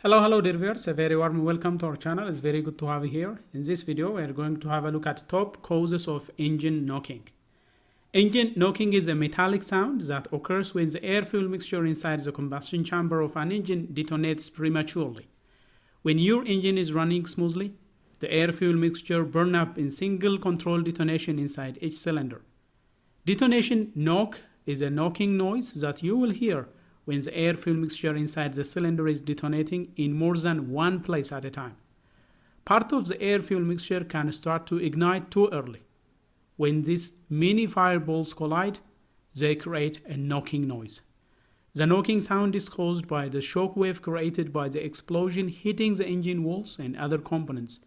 Hello dear viewers, a very warm welcome to our channel. It's very good to have you here. In this video, we are going to have a look at top causes of engine knocking. Engine knocking is a metallic sound that occurs when the air-fuel mixture inside the combustion chamber of an engine detonates prematurely. When your engine is running smoothly, the air-fuel mixture burns up in single controlled detonation inside each cylinder. Detonation knock is a knocking noise that you will hear when the air-fuel mixture inside the cylinder is detonating in more than one place at a time. Part of the air-fuel mixture can start to ignite too early. When these mini fireballs collide, they create a knocking noise. The knocking sound is caused by the shock wave created by the explosion hitting the engine walls and other components.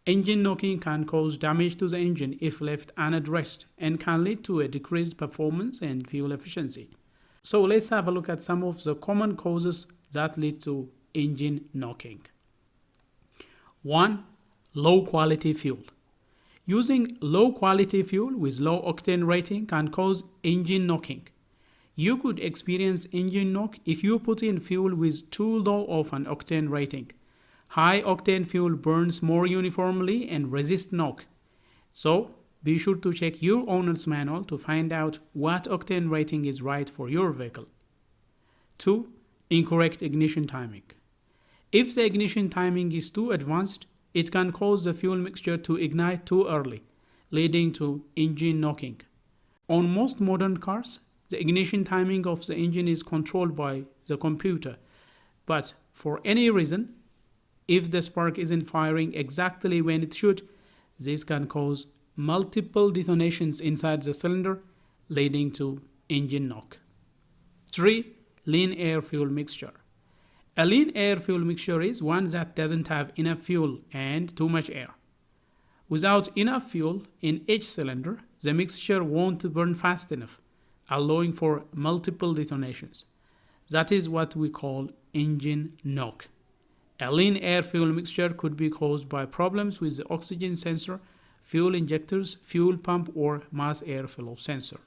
Engine knocking can cause damage to the engine if left unaddressed and can lead to a decreased performance and fuel efficiency. So let's have a look at some of the common causes that lead to engine knocking. 1. Low quality fuel. Using low quality fuel with low octane rating can cause engine knocking. You could experience engine knock if you put in fuel with too low of an octane rating. High octane fuel burns more uniformly and resists knock. So, be sure to check your owner's manual to find out what octane rating is right for your vehicle. 2. Incorrect ignition timing. If the ignition timing is too advanced, it can cause the fuel mixture to ignite too early, leading to engine knocking. On most modern cars, the ignition timing of the engine is controlled by the computer, but for any reason, if the spark isn't firing exactly when it should, this can cause multiple detonations inside the cylinder, leading to engine knock. 3. Lean air fuel mixture. A lean air fuel mixture is one that doesn't have enough fuel and too much air. Without enough fuel in each cylinder, the mixture won't burn fast enough, allowing for multiple detonations. That is what we call engine knock. A lean air fuel mixture could be caused by problems with the oxygen sensor, fuel injectors, fuel pump, or mass airflow sensor.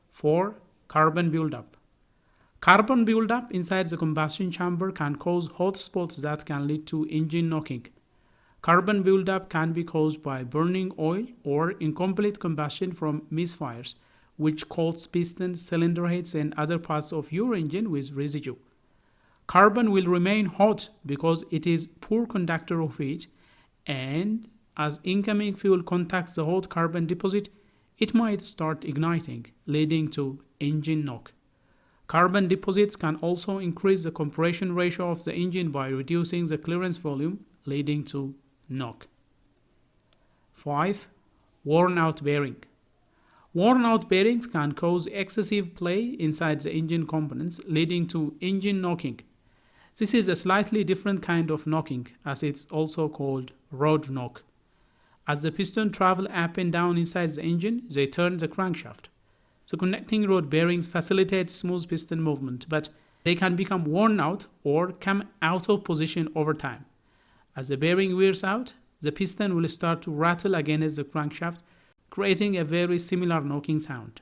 4. Carbon buildup. Carbon buildup inside the combustion chamber can cause hot spots that can lead to engine knocking. Carbon buildup can be caused by burning oil or incomplete combustion from misfires, which coats pistons, cylinder heads, and other parts of your engine with residue. Carbon will remain hot because it is poor conductor of heat, and as incoming fuel contacts the hot carbon deposit, it might start igniting, leading to engine knock. Carbon deposits can also increase the compression ratio of the engine by reducing the clearance volume, leading to knock. 5. Worn out bearing. Worn out bearings can cause excessive play inside the engine components, leading to engine knocking. This is a slightly different kind of knocking, as it's also called rod knock. As the piston travel up and down inside the engine, they turn the crankshaft. The connecting rod bearings facilitate smooth piston movement, but they can become worn out or come out of position over time. As the bearing wears out, the piston will start to rattle against the crankshaft, creating a very similar knocking sound.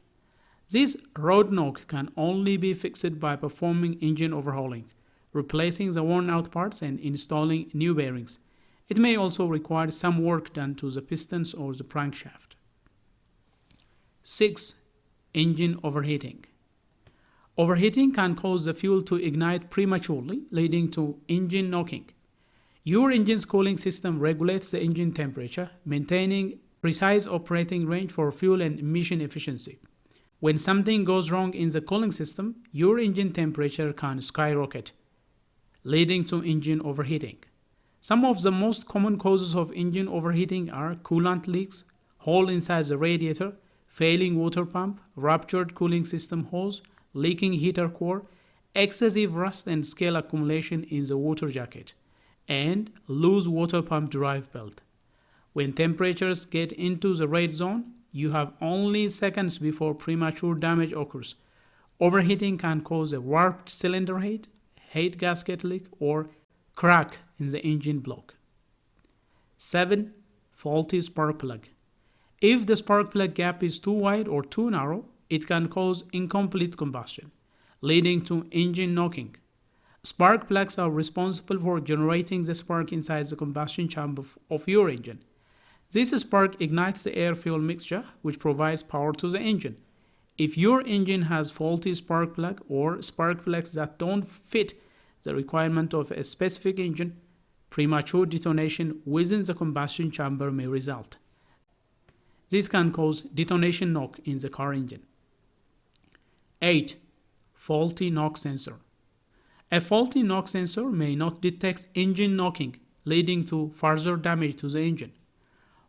This rod knock can only be fixed by performing engine overhauling, replacing the worn out parts and installing new bearings. It may also require some work done to the pistons or the crankshaft. 6. Engine overheating. Overheating can cause the fuel to ignite prematurely, leading to engine knocking. Your engine's cooling system regulates the engine temperature, maintaining precise operating range for fuel and emission efficiency. When something goes wrong in the cooling system, your engine temperature can skyrocket, leading to engine overheating. Some of the most common causes of engine overheating are coolant leaks, hole inside the radiator, failing water pump, ruptured cooling system hose, leaking heater core, excessive rust and scale accumulation in the water jacket, and loose water pump drive belt. When temperatures get into the red zone, you have only seconds before premature damage occurs. Overheating can cause a warped cylinder head gasket leak, or crack in the engine block. 7. Faulty spark plug. If the spark plug gap is too wide or too narrow, it can cause incomplete combustion, leading to engine knocking. Spark plugs are responsible for generating the spark inside the combustion chamber of your engine. This spark ignites the air-fuel mixture, which provides power to the engine. If your engine has faulty spark plug or spark plugs that don't fit the requirement of a specific engine, premature detonation within the combustion chamber may result. This can cause detonation knock in the car engine. 8. Faulty knock sensor. A faulty knock sensor may not detect engine knocking, leading to further damage to the engine.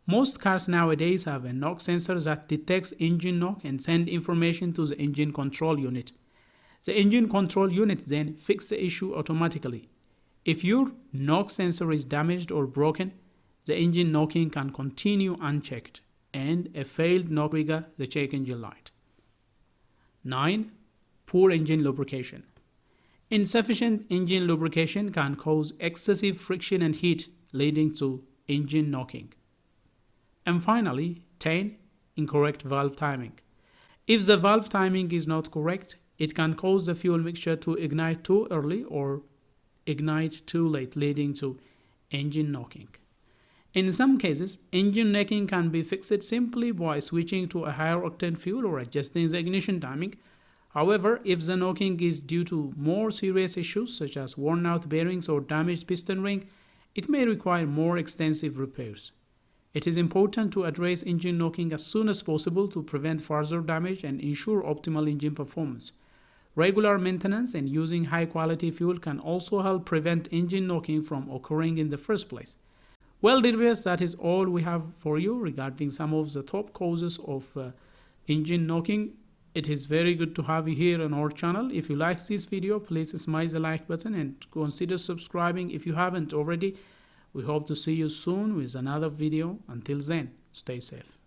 Most cars nowadays have a knock sensor that detects engine knock and sends information to the engine control unit. The engine control unit then fixes the issue automatically. If your knock sensor is damaged or broken, the engine knocking can continue unchecked, and a failed knock triggers the check engine light. 9. Poor engine lubrication. Insufficient engine lubrication can cause excessive friction and heat, leading to engine knocking. And finally, 10. Incorrect valve timing. If the valve timing is not correct, it can cause the fuel mixture to ignite too early or ignite too late, leading to engine knocking. In some cases, engine knocking can be fixed simply by switching to a higher octane fuel or adjusting the ignition timing. However, if the knocking is due to more serious issues such as worn out bearings or damaged piston ring, it may require more extensive repairs. It is important to address engine knocking as soon as possible to prevent further damage and ensure optimal engine performance. Regular maintenance and using high-quality fuel can also help prevent engine knocking from occurring in the first place. Well, dear viewers, that is all we have for you regarding some of the top causes of engine knocking. It is very good to have you here on our channel. If you like this video, please smash the like button and consider subscribing if you haven't already. We hope to see you soon with another video. Until then, stay safe.